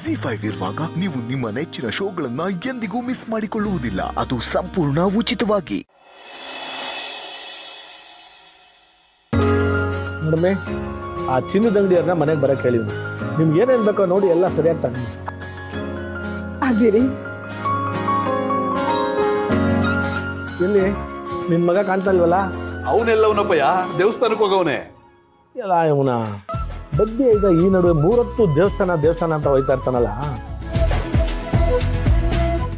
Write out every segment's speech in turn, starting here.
ZEE5 ಇರುವಾಗ ನೀವು ನಿಮ್ಮ ನೆಚ್ಚಿನ ಶೋಗಳನ್ನ ಎಂದಿಗೂ ಮಿಸ್ ಮಾಡಿಕೊಳ್ಳುವುದಿಲ್ಲ. ಅದು ಸಂಪೂರ್ಣ ಉಚಿತವಾಗಿ. ನೋಡಮ್ಮೆ, ಆ ಚಿನ್ನದ ಅಂಗಡಿಯವ್ರನ್ನ ಮನೆಗೆ ಬರಕ್ಕೆ ಹೇಳಿದ್ವಿ. ನಿಮ್ಗೆ ಏನೇನು ಬೇಕೋ ನೋಡಿ ಎಲ್ಲ ಸರಿಯಾಗಿ ತಗೊಂಡು ಅದಿರಿ. ಎಲ್ಲಿ ನಿನ್ನ ಮಗ ಕಾಣ್ತಾ ಇಲ್ವಲ್ಲ? ಅವನೆಲ್ಲವನಪ್ಪಯ್ಯ, ದೇವಸ್ಥಾನಕ್ಕೆ ಹೋಗವನೆ. ಎಲ್ಲ ಇವನ ಬಗ್ಗೆ ಈಗ ಈ ನಡುವೆ 3 ಹೊತ್ತು ದೇವಸ್ಥಾನ ಅಂತ ಹೋಯ್ತಾ ಇರ್ತಾನಲ್ಲ.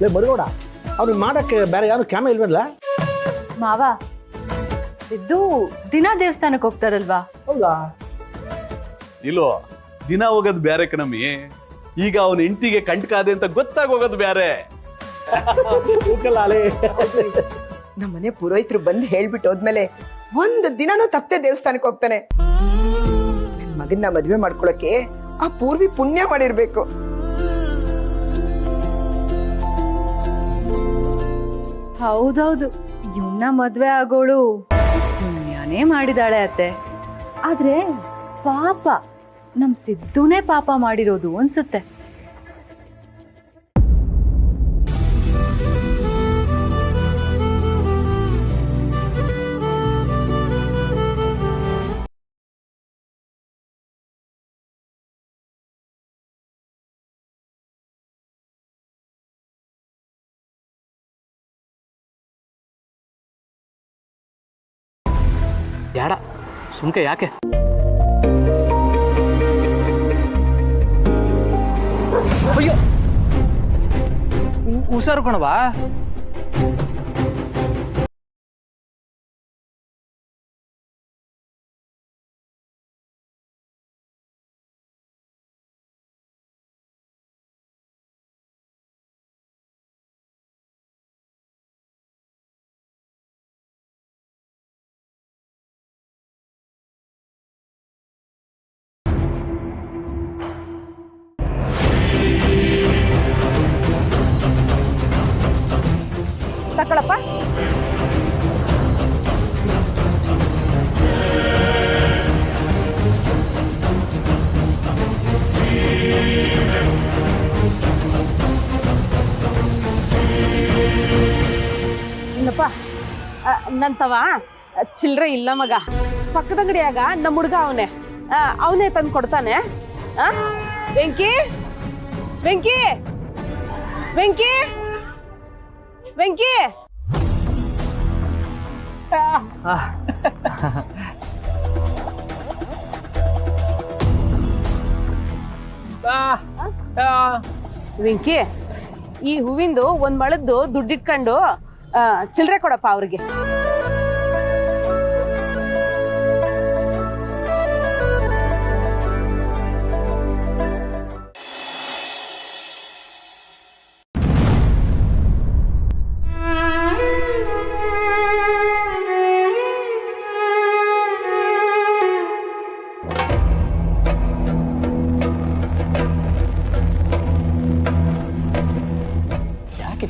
ಲೇ ಮರುಗೌಡ, ಅವ್ನಿಗೆ ಮಾಡಕ್ಕೆ ಬೇರೆ ಯಾರು ಕ್ಯಾಮೆ ಇಲ್ವಲ್ಲ? ಮಾವ, ಇದು ದಿನ ದೇವಸ್ಥಾನಕ್ಕೆ ಹೋಗ್ತಾರಲ್ವಾ? ಹೌದಾ? ಇಲ್ಲೋ, ದಿನ ಹೋಗೋದು ಬ್ಯಾರೆ ಕಣಮ್ಮಿ. ಈಗ ಅವನ ಹೆಂಡತಿಗೆ ಕಂಟಕಾದೆ ಅಂತ ಗೊತ್ತಾಗ ಹೋಗೋದು ಬ್ಯಾರೆ. ನಮ್ಮನೆ ಪುರೋಹಿತರು ಬಂದು ಹೇಳ್ಬಿಟ್ಟು ಹೋದ್ಮೇಲೆ 1 ದಿನನೂ ತಪ್ಪದೆ ದೇವಸ್ಥಾನಕ್ಕೆ ಹೋಗ್ತಾನೆ. ನನ್ ಮಗನ್ನ ಮದ್ವೆ ಮಾಡ್ಕೊಳಕ್ಕೆ ಆ ಪೂರ್ವಿ ಪುಣ್ಯ ಮಾಡಿರ್ಬೇಕು. ಹೌದೌದು, ಇವನ್ನ ಮದ್ವೆ ಆಗೋಳು ಪುಣ್ಯನೇ ಮಾಡಿದಾಳೆ ಅತ್ತೆ. ಆದ್ರೆ ಪಾಪ ನಮ್ ಸಿದ್ದುನೇ ಪಾಪ ಮಾಡಿರೋದು ಅನ್ಸುತ್ತೆ. ಬೇಡ ಸುಮ್ಕೆ ಯಾಕೆ? ಅಯ್ಯೋ, ಹುಷಾರು ಕಣವಾ. ತಕೊಳಪ್ಪ. ಏನಪ್ಪ ನಂತವ ಚಿಲ್ರೆ ಇಲ್ಲ ಮಗ. ಪಕ್ಕದ ಅಂಗಡಿಯಾಗ ನಮ್ಮ ಹುಡುಗ ಅವನೇ ತಂದು ಕೊಡ್ತಾನೆ. ವೆಂಕಿ ವೆಂಕಿ ವೆಂಕಿ ವೆಂಕಿ ವೆಂಕಿ, ಈ ಹೂವಿಂದು 1 ಮೊಳದ್ದು ದುಡ್ಡಿಟ್ಕೊಂಡು ಚಿಲ್ರೆ ಕೊಡಪ್ಪ ಅವ್ರಿಗೆ.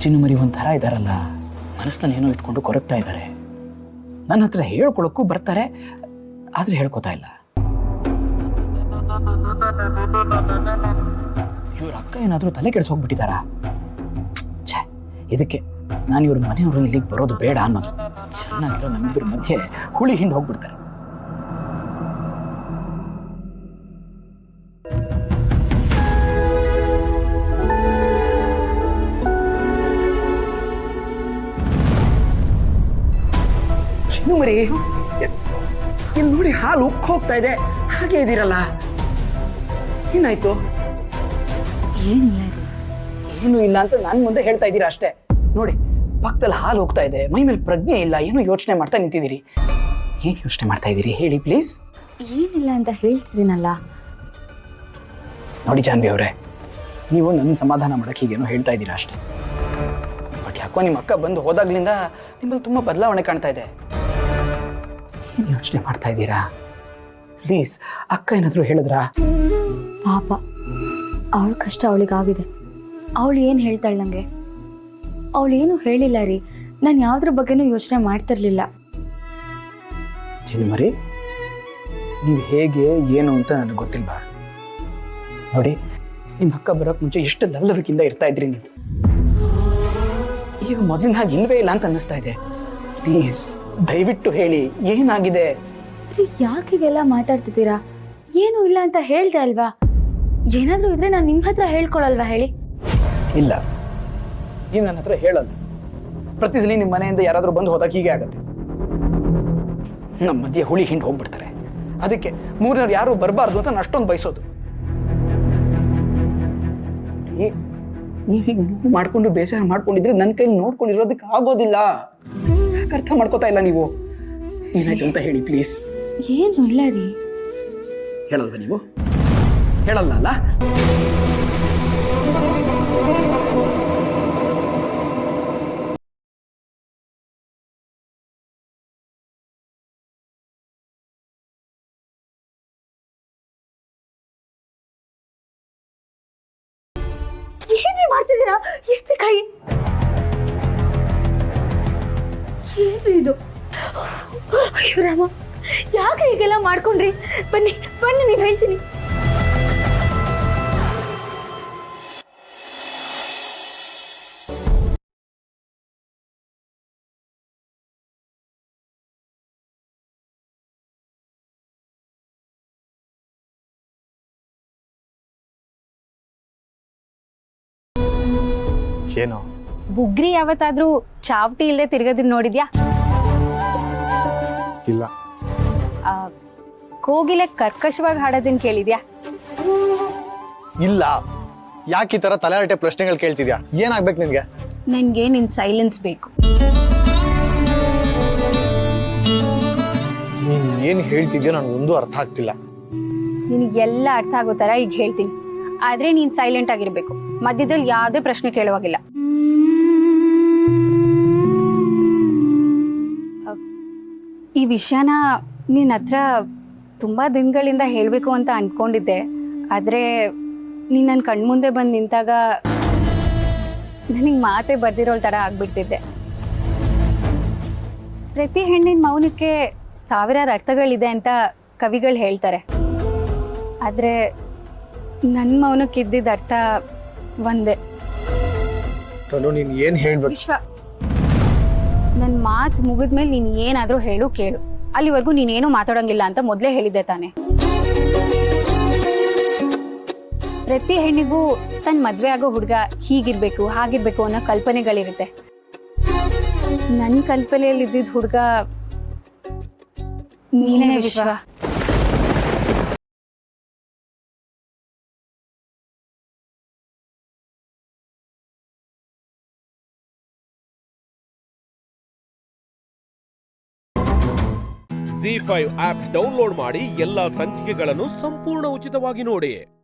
ಚಿನ್ನು ಮರಿ ಒಂಥರ ಇದ್ದಾರಲ್ಲ, ಮನಸ್ಸನ್ನು ಏನೋ ಇಟ್ಕೊಂಡು ಕೊರಗ್ತಾ ಇದ್ದಾರೆ. ನನ್ನ ಹತ್ರ ಹೇಳ್ಕೊಳಕ್ಕೂ ಬರ್ತಾರೆ, ಆದ್ರೆ ಹೇಳ್ಕೊತಾ ಇಲ್ಲ. ಇವ್ರ ಅಕ್ಕ ಏನಾದ್ರೂ ತಲೆ ಕೆಡಿಸೋಗ್ಬಿಟ್ಟಿದಾರ? ಛೇ, ಇದಕ್ಕೆ ನಾನು ಇವ್ರ ಮನೆಯವರು ಇಲ್ಲಿಗೆ ಬರೋದು ಬೇಡ ಅನ್ನೋದು. ಚೆನ್ನಾಗಿರೋ ನಮ್ಮಿಬ್ಬರ ಮಧ್ಯೆ ಹುಳಿ ಹಿಂಡ್ ಹೋಗ್ಬಿಡ್ತಾರೆ. ಮರಿ, ಇಲ್ಲಿ ನೋಡಿ, ಹಾಲು ಉಕ್ಕ ಹೋಗ್ತಾ ಇದೆ. ಹಾಗೆ ಇದ್ದೀರಲ್ಲ, ಏನಾಯ್ತು? ಏನಿಲ್ಲ ರೀ. ಏನು ಇಲ್ಲ ಅಂತ ನನ್ ಮುಂದೆ ಹೇಳ್ತಾ ಇದ್ದೀರಾ ಅಷ್ಟೇ. ನೋಡಿ, ಪಕ್ಕದಲ್ಲಿ ಹಾಲು ಹೋಗ್ತಾ ಇದೆ, ಮೈ ಮೇಲೆ ಪ್ರಜ್ಞೆ ಇಲ್ಲ, ಏನೋ ಯೋಚನೆ ಮಾಡ್ತಾ ನಿಂತಿದ್ದೀರಿ. ಏನ್ ಯೋಚನೆ ಮಾಡ್ತಾ ಇದ್ದೀರಿ ಹೇಳಿ ಪ್ಲೀಸ್? ಏನಿಲ್ಲ ಅಂತ ಹೇಳ್ತಿದ್ದೀನಲ್ಲ. ನೋಡಿ ಜಾನ್ವಿ ಅವರೇ, ನೀವು ನನ್ನ ಸಮಾಧಾನ ಮಾಡಕ್ಕೆ ಹೀಗೇನೋ ಹೇಳ್ತಾ ಇದ್ದೀರಾ ಅಷ್ಟೇ. ಬಟ್ ಯಾಕೋ ನಿಮ್ಮ ಅಕ್ಕ ಬಂದು ಹೋದಾಗ್ಲಿಂದ ನಿಮ್ಮಲ್ಲಿ ತುಂಬಾ ಬದಲಾವಣೆ ಕಾಣ್ತಾ ಇದೆ. ಏನ್ ಯೋಚನೆ ಮಾಡ್ತಾ ಇದ್ದೀರಾ ಪ್ಲೀಸ್? ಅಕ್ಕ ಏನಾದ್ರು ಹೇಳಿದ್ರಾ? ಪಾಪ, ಅವಳ ಕಷ್ಟ ಅವಳಿಗಾಗಿದೆ. ಅವಳು ಏನು ಹೇಳ್ತಾಳೆ ನನಗೆ? ಅವಳೇನು ಹೇಳಿಲ್ಲ ರೀ. ನಾನು ಯಾವುದ್ರ ಬಗ್ಗೆನೂ ಯೋಚನೆ ಮಾಡ್ತಿರ್ಲಿಲ್ಲ. ಚಿನ್ಮರಿ, ನೀವು ಹೇಗೆ ಏನು ಅಂತ ನನಗೆ ಗೊತ್ತಿಲ್ವಾ? ನೋಡಿ, ನಿಮ್ಮ ಅಕ್ಕ ಬರೋಕ್ ಮುಂಚೆ ಎಷ್ಟು ಲವಲವಿಕೆಯಿಂದ ಇರ್ತಾ ಇದ್ರಿ ನೀವು. ಈಗ ಮೊದಲಿನ ಹಾಗೆ ಇಲ್ವೇ ಇಲ್ಲ ಅಂತ ಅನ್ನಿಸ್ತಾ ಇದೆ. ಪ್ಲೀಸ್ ದಯವಿಟ್ಟು ಹೇಳಿ, ಏನಾಗಿದೆ? ಯಾಕೆ ಹೀಗೆಲ್ಲ ಮಾತಾಡ್ತಿದ್ದೀರಾ? ಏನು ಇಲ್ಲ ಅಂತ ಹೇಳ್ದೆ ಅಲ್ವಾ? ಏನಾದ್ರೂ ಇದ್ರೆ ನಾನು ನಿಮ್ಮ ಹತ್ರ ಹೇಳ್ಕೊಳಲ್ವಾ ಹೇಳಿ? ಇಲ್ಲ, ನೀವು ನನ್ನ ಹತ್ರ ಹೇಳಲ್ಲ. ಪ್ರತಿ ಸಲ ನಿಮ್ಮ ಮನೆಯಿಂದ ಯಾರಾದ್ರೂ ಬಂದು ಹೋದಾಗ ಹೀಗೆ ಆಗತ್ತೆ. ನಮ್ಮ ಮಧ್ಯೆ ಹುಳಿ ಹಿಂಡು ಹೋಗ್ಬಿಡ್ತಾರೆ. ಅದಕ್ಕೆ ಮೂರನೇವ್ರು ಯಾರು ಬರಬಾರ್ದು ಅಂತ ನಾನು ಅಷ್ಟೊಂದು ಬಯಸೋದು. ನೀವೀಗ ನೋವು ಮಾಡ್ಕೊಂಡು ಬೇಜಾರು ಮಾಡ್ಕೊಂಡಿದ್ರೆ ನನ್ನ ಕೈಲಿ ನೋಡ್ಕೊಂಡಿರೋದಕ್ಕೆ ಆಗೋದಿಲ್ಲ. ಯಾಕೆ ಅರ್ಥ ಮಾಡ್ಕೋತಾ ಇಲ್ಲ ನೀವು? ಏನಾಯ್ತು ಅಂತ ಹೇಳಿ ಪ್ಲೀಸ್. ಏನು ಇಲ್ಲ ರೀ. ಹೇಳಲ್ವಾ ನೀವು? ಹೇಳಲ್ಲ ಅಲ್ಲ? ಏನ್ರಿ ಮಾಡ್ತಿದ್ದೀರಾ? ಎಷ್ಟು ಕೈ ಏನ್ರಿ ಇದು? ಅಯ್ಯೋ ರಾಮ, ಯಾಕೆ ಹೀಗೆಲ್ಲ ಮಾಡ್ಕೊಂಡ್ರಿ? ಬನ್ನಿ ಬನ್ನಿ, ನೀವು ಹೇಳ್ತೀನಿ. ಏನು? ಬುಗ್ರಿ ಯಾವತ್ತಾದ್ರೂ ಚಾವಟಿ ಇಲ್ಲದೆ ತಿರ್ಗದಿನ್ ನೋಡಿದ್ಯಾ? ಇಲ್ಲ. ಕೋಗಿಲೆ ಕರ್ಕಶವಾಗಿ ಹಾಡೋದನ್ನ ಕೇಳಿದ್ಯಾ? ಇಲ್ಲ. ಯಾಕೆ ಈ ತರ ತಲೆಹರಟೆ ಪ್ರಶ್ನೆಗಳು ಕೇಳ್ತಿದ್ಯಾ? ಏನಾಗ್ಬೇಕು ನಿನ್ಗೆ? ನನ್ಗೆ ನಿನ್ ಸೈಲೆನ್ಸ್ ಬೇಕು. ನೀನ್ ಏನ್ ಹೇಳ್ತಿದ್ಯೋ ನನ್ಗೊಂದು ಅರ್ಥ ಆಗ್ತಿಲ್ಲ. ನಿನಗೆಲ್ಲ ಅರ್ಥ ಆಗೋ ತರ ಈಗ ಹೇಳ್ತೀನಿ, ಆದ್ರೆ ನೀನ್ ಸೈಲೆಂಟ್ ಆಗಿರ್ಬೇಕು. ಮಧ್ಯದಲ್ಲಿ ಯಾವುದೇ ಪ್ರಶ್ನೆ ಕೇಳುವಾಗಿಲ್ಲ. ಈ ವಿಷಯನ ನಿನ್ನ ಹತ್ರ ತುಂಬಾ ದಿನಗಳಿಂದ ಹೇಳ್ಬೇಕು ಅಂತ ಅನ್ಕೊಂಡಿದ್ದೆ. ಆದ್ರೆ ನೀನ್ ನನ್ನ ಕಣ್ಮುಂದೆ ಬಂದು ನಿಂತಾಗ ನನಗೆ ಮಾತೇ ಬರ್ದಿರೋಳ್ ತರ ಆಗ್ಬಿಡ್ತಿದ್ದೆ. ಪ್ರತಿ ಹೆಣ್ಣಿನ ಮೌನಕ್ಕೆ ಸಾವಿರಾರು ಅರ್ಥಗಳಿದೆ ಅಂತ ಕವಿಗಳು ಹೇಳ್ತಾರೆ. ಆದ್ರೆ ನನ್ನ ಮೌನಕ್ಕಿದ್ದಿದ್ದ ಅರ್ಥ ಒಂದೇ. ನೀನ್ ಏನ್ ಹೇಳ್ಬೇಕು? ವಿಶ್ವ, ನನ್ನ ಮಾತು ಮುಗಿದ್ಮೇಲೆ ನೀನ್ ಏನಾದ್ರೂ ಹೇಳು ಕೇಳು. ಅಲ್ಲಿವರೆಗೂ ನೀನೇನು ಮಾತಾಡೋಂಗಿಲ್ಲ ಅಂತ ಮೊದಲೇ ಹೇಳಿದ್ದೆ ತಾನೆ. ಪ್ರತಿ ಹೆಣ್ಣಿಗೂ ತನ್ನ ಮದ್ವೆ ಆಗೋ ಹುಡುಗ ಹೀಗಿರ್ಬೇಕು ಹಾಗಿರ್ಬೇಕು ಅನ್ನೋ ಕಲ್ಪನೆಗಳಿರುತ್ತೆ. ನನ್ನ ಕಲ್ಪನೆಯಲ್ಲಿ ಇದ್ದಿದ್ದ ಹುಡುಗ ನೀನೇ ವಿಶ್ವ. ZEE5 ಆಪ್ ಡೌನ್ಲೋಡ್ ಮಾಡಿ ಎಲ್ಲಾ ಸಂಚಿಕೆಗಳನ್ನು ಸಂಪೂರ್ಣ ಉಚಿತವಾಗಿ ನೋಡಿ.